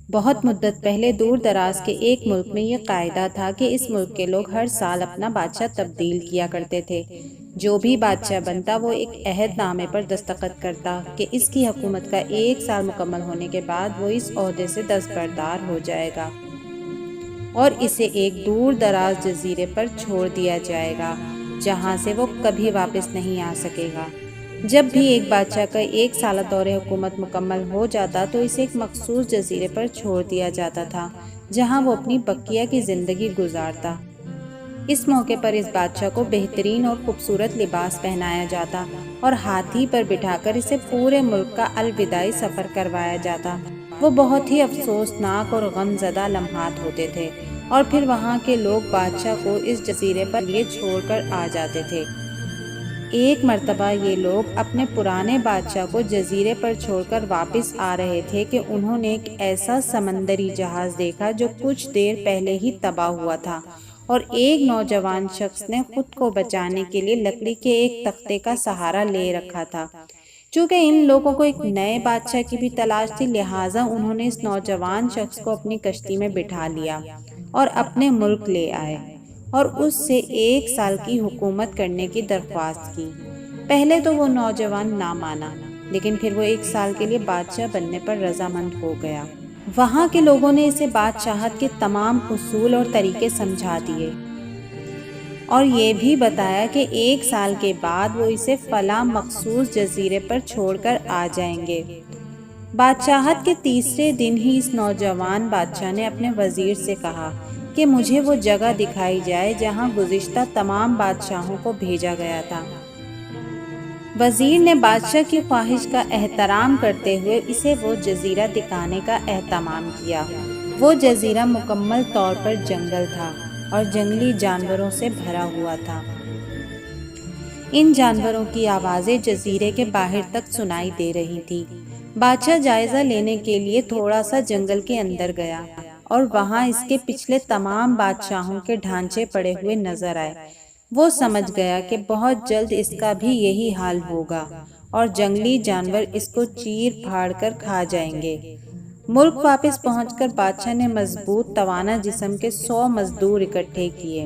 بہت مدت پہلے دور دراز کے ایک ملک میں یہ قاعدہ تھا کہ اس ملک کے لوگ ہر سال اپنا بادشاہ تبدیل کیا کرتے تھے۔ جو بھی بادشاہ بنتا وہ ایک عہد نامے پر دستخط کرتا کہ اس کی حکومت کا 1 سال مکمل ہونے کے بعد وہ اس عہدے سے دستبردار ہو جائے گا اور اسے ایک دور دراز جزیرے پر چھوڑ دیا جائے گا جہاں سے وہ کبھی واپس نہیں آ سکے گا۔ جب بھی ایک بادشاہ کا 1 سالہ دور حکومت مکمل ہو جاتا تو اسے ایک مخصوص جزیرے پر چھوڑ دیا جاتا تھا جہاں وہ اپنی بقیہ کی زندگی گزارتا۔ اس موقع پر اس بادشاہ کو بہترین اور خوبصورت لباس پہنایا جاتا اور ہاتھی پر بٹھا کر اسے پورے ملک کا الوداعی سفر کروایا جاتا۔ وہ بہت ہی افسوسناک اور غم زدہ لمحات ہوتے تھے اور پھر وہاں کے لوگ بادشاہ کو اس جزیرے پر لیے چھوڑ کر آ جاتے تھے۔ ایک مرتبہ یہ لوگ اپنے پرانے بادشاہ کو جزیرے پر چھوڑ کر واپس آ رہے تھے کہ انہوں نے ایک ایسا سمندری جہاز دیکھا جو کچھ دیر پہلے ہی تباہ ہوا تھا اور ایک نوجوان شخص نے خود کو بچانے کے لیے لکڑی کے ایک تختے کا سہارا لے رکھا تھا۔ چونکہ ان لوگوں کو ایک نئے بادشاہ کی بھی تلاش تھی، لہٰذا انہوں نے اس نوجوان شخص کو اپنی کشتی میں بٹھا لیا اور اپنے ملک لے آئے اور اس سے 1 سال کی حکومت کرنے کی درخواست کی۔ پہلے تو وہ نوجوان نہ مانا، لیکن پھر وہ 1 سال کے لیے بادشاہ بننے پر رضامند ہو گیا۔ وہاں کے لوگوں نے اسے بادشاہت کے تمام اصول اور طریقے سمجھا دیے اور یہ بھی بتایا کہ 1 سال کے بعد وہ اسے فلاں مخصوص جزیرے پر چھوڑ کر آ جائیں گے۔ بادشاہت کے تیسرے دن ہی اس نوجوان بادشاہ نے اپنے وزیر سے کہا کہ مجھے وہ جگہ دکھائی جائے جہاں گزشتہ تمام بادشاہوں کو بھیجا گیا تھا۔ وزیر نے بادشاہ کی خواہش کا احترام کرتے ہوئے اسے وہ جزیرہ دکھانے کا اہتمام کیا۔ وہ جزیرہ مکمل طور پر جنگل تھا اور جنگلی جانوروں سے بھرا ہوا تھا۔ ان جانوروں کی آوازیں جزیرے کے باہر تک سنائی دے رہی تھی۔ بادشاہ جائزہ لینے کے لیے تھوڑا سا جنگل کے اندر گیا اور وہاں اس کے پچھلے تمام بادشاہوں کے ڈھانچے پڑے ہوئے نظر آئے۔ وہ سمجھ گیا کہ بہت جلد اس کا بھی یہی حال ہوگا اور جنگلی جانور اس کو چیر پھاڑ کر کھا جائیں گے۔ ملک واپس پہنچ کر بادشاہ نے مضبوط توانا جسم کے 100 مزدور اکٹھے کیے،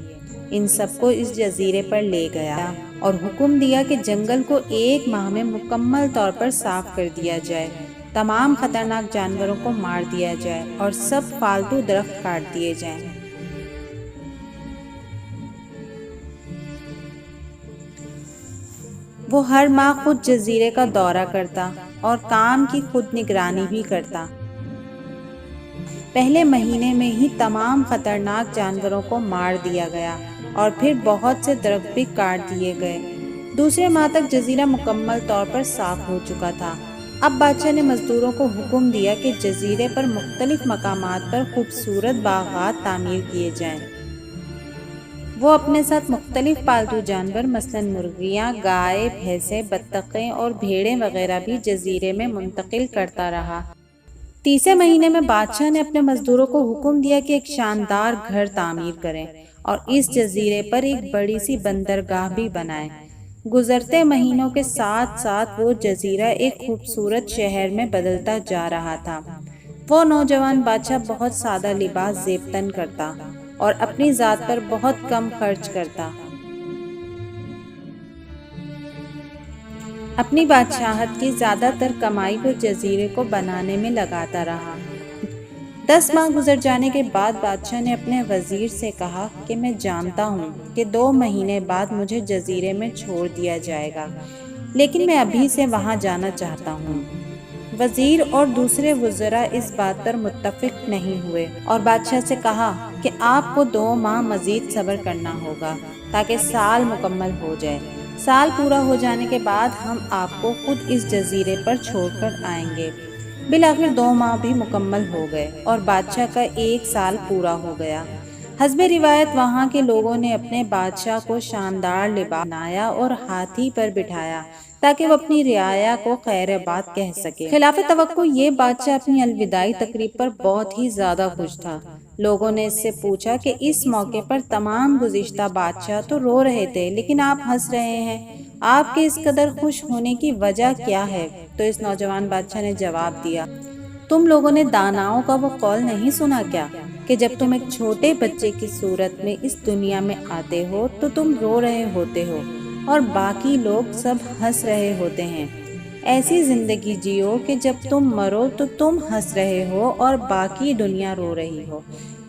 ان سب کو اس جزیرے پر لے گیا اور حکم دیا کہ جنگل کو 1 ماہ میں مکمل طور پر صاف کر دیا جائے، تمام خطرناک جانوروں کو مار دیا جائے اور سب فالتو درخت کاٹ دیے جائیں۔ وہ ہر ماہ خود جزیرے کا دورہ کرتا اور کام کی خود نگرانی بھی کرتا۔ پہلے مہینے میں ہی تمام خطرناک جانوروں کو مار دیا گیا اور پھر بہت سے درخت بھی کاٹ دیے گئے۔ دوسرے ماہ تک جزیرہ مکمل طور پر صاف ہو چکا تھا۔ اب بادشاہ نے مزدوروں کو حکم دیا کہ جزیرے پر مختلف مقامات پر خوبصورت باغات تعمیر کیے جائیں۔ وہ اپنے ساتھ مختلف پالتو جانور مثلاً مرغیاں، گائے، بھینسیں، بطخیں اور بھیڑیں وغیرہ بھی جزیرے میں منتقل کرتا رہا۔ تیسرے مہینے میں بادشاہ نے اپنے مزدوروں کو حکم دیا کہ ایک شاندار گھر تعمیر کریں اور اس جزیرے پر ایک بڑی سی بندرگاہ بھی بنائیں۔ گزرتے مہینوں کے ساتھ ساتھ وہ جزیرہ ایک خوبصورت شہر میں بدلتا جا رہا تھا۔ وہ نوجوان بادشاہ بہت سادہ لباس زیب تن کرتا اور اپنی ذات پر بہت کم خرچ کرتا۔ اپنی بادشاہت کی زیادہ تر کمائی وہ جزیرے کو بنانے میں لگاتا رہا۔ 10 ماہ گزر جانے کے بعد بادشاہ نے اپنے وزیر سے کہا کہ میں جانتا ہوں کہ 2 مہینے بعد مجھے جزیرے میں چھوڑ دیا جائے گا، لیکن میں ابھی سے وہاں جانا چاہتا ہوں۔ وزیر اور دوسرے وزراء اس بات پر متفق نہیں ہوئے اور بادشاہ سے کہا کہ آپ کو 2 ماہ مزید صبر کرنا ہوگا تاکہ سال مکمل ہو جائے۔ سال پورا ہو جانے کے بعد ہم آپ کو خود اس جزیرے پر چھوڑ کر آئیں گے۔ بالآخر 2 ماہ بھی مکمل ہو گئے اور بادشاہ کا 1 سال پورا ہو گیا۔ حسب روایت وہاں کے لوگوں نے اپنے بادشاہ کو شاندار لباس پہنایا اور ہاتھی پر بٹھایا تاکہ وہ اپنی رعایا کو خیر باد کہہ سکے۔ خلاف توقع یہ بادشاہ اپنی الوداعی تقریب پر بہت ہی زیادہ خوش تھا۔ لوگوں نے اس سے پوچھا کہ اس موقع پر تمام گزشتہ بادشاہ تو رو رہے تھے لیکن آپ ہنس رہے ہیں، آپ کے اس قدر خوش ہونے کی وجہ کیا ہے؟ تو اس نوجوان بادشاہ نے جواب دیا، تم لوگوں نے داناؤں کا وہ قول نہیں سنا کیا کہ جب تم ایک چھوٹے بچے کی صورت میں اس دنیا میں آتے ہو تو تم رو رہے ہوتے ہو اور باقی لوگ سب ہنس رہے ہوتے ہیں۔ ایسی زندگی جیو کہ جب تم مرو تو تم ہنس رہے ہو اور باقی دنیا رو رہی ہو۔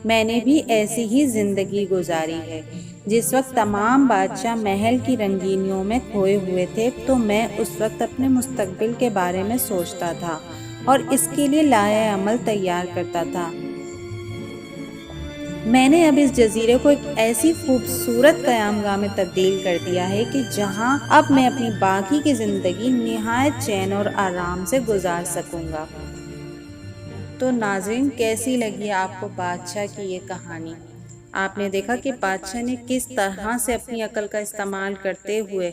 میں نے بھی ایسی ہی زندگی گزاری ہے۔ جس وقت تمام بادشاہ محل کی رنگینیوں میں کھوئے ہوئے تھے تو میں اس وقت اپنے مستقبل کے بارے میں سوچتا تھا اور اس کے لیے لائحہ عمل تیار کرتا تھا۔ میں نے اب اس جزیرے کو ایک ایسی خوبصورت قیام گاہ میں تبدیل کر دیا ہے کہ جہاں اب میں اپنی باقی کی زندگی نہایت چین اور آرام سے گزار سکوں گا۔ تو ناظرین، کیسی لگی آپ کو بادشاہ کی یہ کہانی؟ آپ نے دیکھا کہ بادشاہ نے کس طرح سے اپنی عقل کا استعمال کرتے ہوئے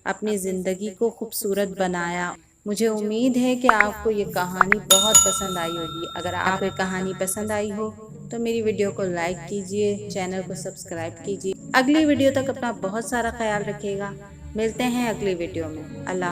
اپنی زندگی کو خوبصورت بنایا۔ مجھے امید ہے کہ آپ کو یہ کہانی بہت پسند آئی ہوگی۔ اگر آپ کو یہ کہانی پسند آئی ہو تو میری ویڈیو کو لائک کیجئے، چینل کو سبسکرائب کیجئے۔ اگلی ویڈیو تک اپنا بہت سارا خیال رکھیے گا۔ ملتے ہیں اگلی ویڈیو میں۔ اللہ